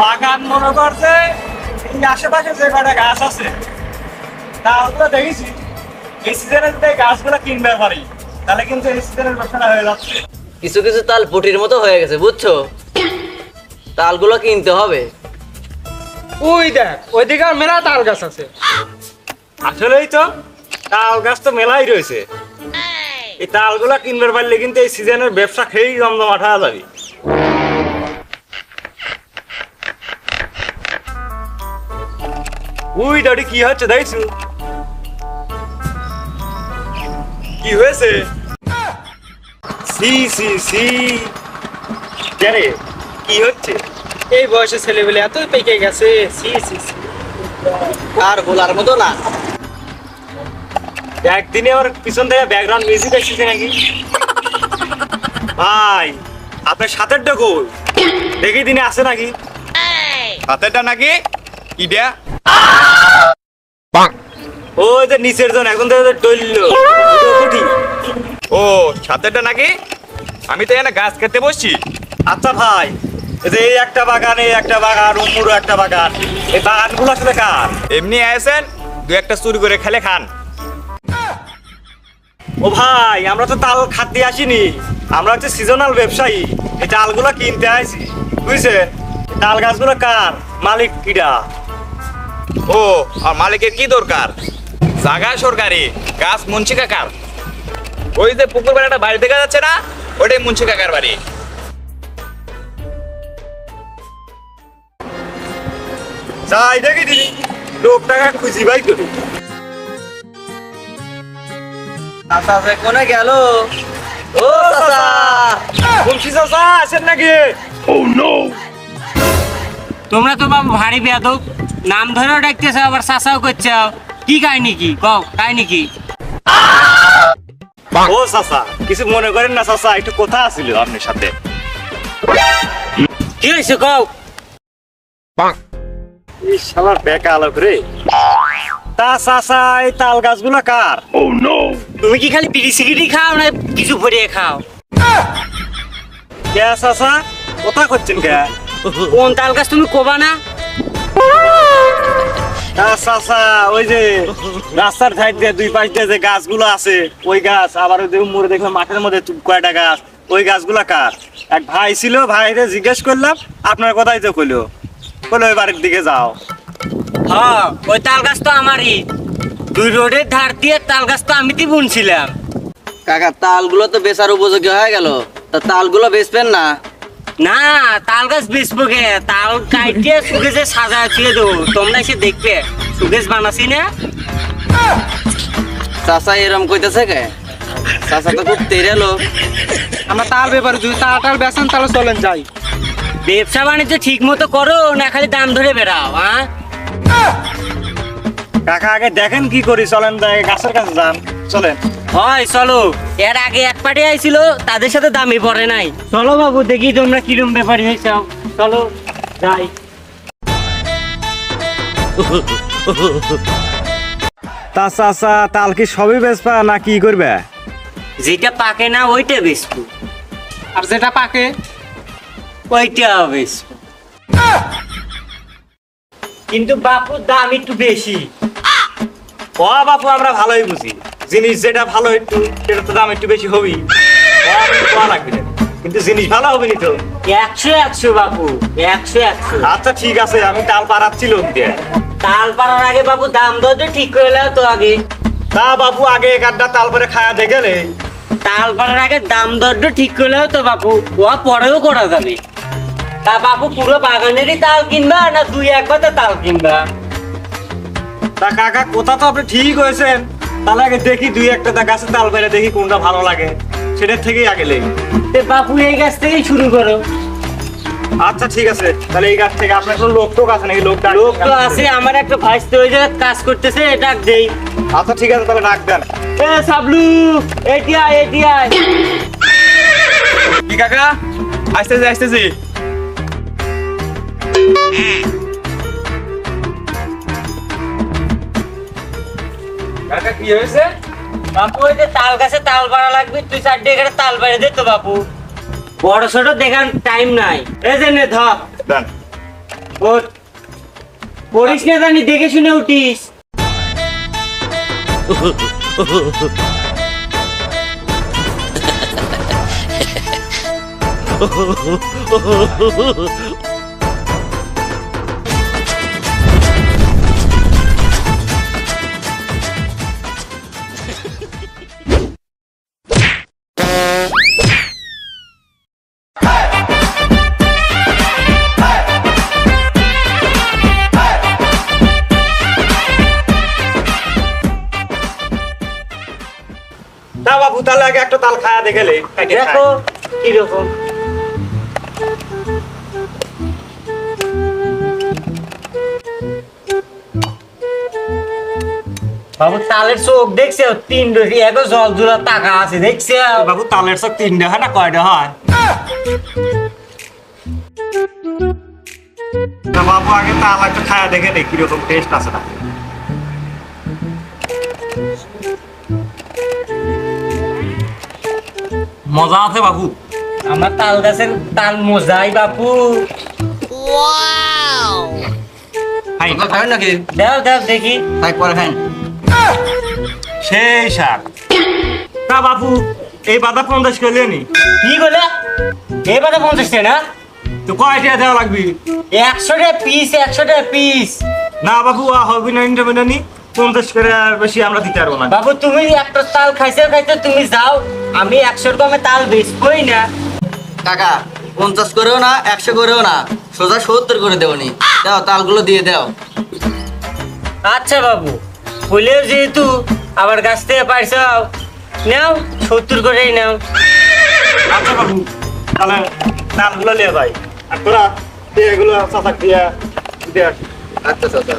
বাগান মনে করছে এই আশেপাশে যে কটা গাছ আছে তাগুলো দেখেছি এই সিজনের গাছগুলো কিনবে পারি তাহলে কিন্তু এই সিজনের ব্যবসাটা হয়ে যাচ্ছে। কিছু কিছু তাল পুটির মতো হয়ে গেছে বুঝছো, তালগুলো কিনতে হবে। ওই দেখ ওইদিকে আর মেলা তাল গাছ আছে। আসলেই তো তাল গাছ তো মেলাই রয়েছে, এই তালগুলা কিনবার পারলে কিন্তু এই সিজনের ব্যবসা খেয়েই জমজমাট হয়ে যাবে। উই দাড়ি কি হচ্ছে দেখছো? কি হয়েছে? সি সি সি কে কি হচ্ছে? এই বয়সে ছেলেবেলে এত পেকে গেছে। C C C. আর বলার মতো না। একদিনে আমার পিছন থেকে ব্যাকগ্রাউন্ড মিউজিক আসছে নাকি? ভাই আপনার সাথের ডকো দেখি দিনে আসে নাকি? হাতেরটা নাকি কি দেয়া ওই যে নিচের জন এখন তো টইল ও সাতেরটা নাকি? আমি তো এখানে গাছ খেতে বসছি। আচ্ছা ভাই এই যে এই একটা বাগান এই একটা বাগান উপরও একটা বাগান, এই বাগানগুলো আসলে কার? এমনি আসেন দু একটা চুরি করে খেলে খান। ও ভাই আমরা তো তাল খাতে আসিনি, আমরা হচ্ছে সিজনাল ব্যবসায়ী, এই তালগুলো কিনতে আসি বুঝছেন? তাল গাছগুলো কার? মালিক কিরা? ও আর মালিকের কি দরকার? জায়গা সরকারি, গাছ মুন্সি কাকার। ওই যে পুকুর বেড়াটা বাড়ি দেখা যাচ্ছে না, ওটাই মুন্সি কাকার বাড়ি। যাই দেখি দিদি লোকটাকে খুঁজি ভাই করি। চাচা যে কোনে গেল? ও চাচা, বলছি চাচা আছেন নাকি? তোমরা তো বাবু ভারী বেয়াদব, নাম ধরেও ডাকতেছ আবার চাচাও করছো। কি কাহিনী কি কও, কাহিনী কি? ও চাচা কিছু মনে করেন না চাচা, একটু কথা আছিল আপনার সাথে। কি হয়েছে কও? এই শালার বেকা আলোক রে। তা চাচা এই তাল গাছগুলো কার? তুমি কি খালি বিড়ি সিগারেট খাও না কিছু ভরিয়ে খাও? কে চাচা কথা করছেন কে? কোন তাল গাছ তুমি কোবা না? তা চাচা ওই যে রাস্তার সাইড দিয়ে দুই পাশ দিয়ে যে গাছগুলো আছে ওই গাছ, আবার ওই যে মোড়ে দেখলাম মাঠের মধ্যে কয়টা গাছ, ওই গাছগুলো কার? এক ভাই ছিল, ভাইরে জিজ্ঞেস করলাম আপনার কথাই তো কইলো, বলে ওই বাড়ির দিকে যাও। হ্যাঁ ওই তাল গাছ তো আমারই, দুই রোডের ধার দিয়ে তাল গাছ তো আমি বুনছিলাম। কাকা তালগুলো তো বেচার উপযোগী হয়ে গেল, তা তালগুলো বেচবেন না? না তাল গাছ বেচবো কে, তাল কাটিয়ে সুকেশে সাজা ছুঁয়ে দেবো, তোমরা এসে দেখবে সুকেশ বানাসি না। চাচা এরম কইতেছে কে? চাচা তো খুব তেরে লোক। আমার তাল ব্যাপারে যদি তাল টাল বেচেন তাহলে চলেন যাই। ব্যবসা বাণিজ্য ঠিক মতো করো না খালি দাম ধরে বেড়াও? হ্যাঁ কাকা আগে দেখেন কি করি, চলেন গাছের কাছে যান, চলেন। হয় চলো, এর আগে এক পার্টি আইছিল তাদের সাথে দামই পড়ে নাই। চলো বাবু দেখি তোমরা কিরম ব্যাপারী হয়েছ, চলো যাই। তা চাচা তাল কি সবই বেচবা না কি করবে? যেটা পাকে না ওইটা বেচবো, আর যেটা পাকে ওইটা বেচবো, কিন্তু বাপুর দাম একটু বেশি। ও বাপু আমরা ভালোই বুঝি, জিনিস যেটা ভালো একটু সেটা তো দাম একটু বেশি হবেই, লাগবে না। কিন্তু জিনিস ভালো হবে নি তো। 100 বাপু, 100। আচ্ছা ঠিক আছে, আমি তাল পাড়াচ্ছি লোক দিয়ে। তাল পাড়ার আগে বাবু দাম দরটা ঠিক করে নাও তো আগে। তা বাপু আগে এক আড্ডা তাল পরে খায়া দেখে গেলে। তাল পাড়ার আগে দাম দরটা ঠিক করে নাও তো বাপু, ও পরেও করা যাবে। তা বাপু পুরো বাগানেরই তাল কিনবা না দুই এক পাতা তাল কিনবা? তা কাকা কথা তো আপনি ঠিক হয়েছেন, তাহলে আগে দেখি দুই একটা গাছে তাল পেরে দেখি কোনটা ভালো লাগে, সেটার থেকেই আগে লেগে। তে বাপু এই গাছ থেকেই শুরু করো। আচ্ছা ঠিক আছে, তাহলে এই গাছ থেকে আপনার কোনো লোক টোক আছে নাকি? লোক তো আছে, আমার একটা ভাইস্তে ওই জায়গায় কাজ করতেছে, ডাক দেই। আচ্ছা ঠিক আছে তাহলে ডাক দেন। এ সাবলু, এটি আয়। কি কাকা? আসতেছি আসতেছি। কাকা কি হয়েছে? বাপু ওই যে তাল গাছে তাল পাড়া লাগবে, তুই 4 এখানে তাল পাড়ে দে তো বাপু, বড় ছোট দেখার টাইম নাই। এই যে নে ধর। দেন। ওঠ পড়িস না জানি, দেখে শুনে উঠিস। না বাবু, তাহলে আগে একটা তাল খায়া দেখেলে দেখো কিরকম। বাবু তালের চোখ দেখছে, তিন এত জল জুলা টাকা আছে দেখছে। বাবু তালের সব 3টা হয় না কয়টা হয়? না বাবু, আগে তাল একটা খায়া দেখে নে কিরকম টেস্ট আছে না। মজা আছে বাবু। আমার তাল গাছের তাল মজাই বাপু। আপনারা খাবেন নাকি? দাও দাও দেখি। তাই পরে খান। সেই শাক। না বাবু, এই বাদা 50 করলে নি? কি বলে এই বাদা 50 টাকা না? তো কয়টা দেওয়া লাগবে? 100 টাকা পিস, 100 টাকা পিস। না বাবু, হবে না ইন্টারভিউ নি, 50 করে আর বেশি আমরা দিতে পারবো না। বাবু তুমি একটা তাল খাইছে খাইছে তুমি যাও, আমি 100 টাকা তাল বেচবই না। কাকা 50 করেও না, 100 করেও না, সোজা 70 করে দেবনি। দাও তালগুলো দিয়ে দাও। আচ্ছা বাবু, বলেও যেহেতু আবার গাছ থেকে পাইছাও, নাও 70 করেই নাও। আচ্ছা বাবু, তাহলে তালগুলো নিয়ে যাই। আর তোরা এগুলো চাচাক দিয়া দিয়ে আসি। আচ্ছা আচ্ছা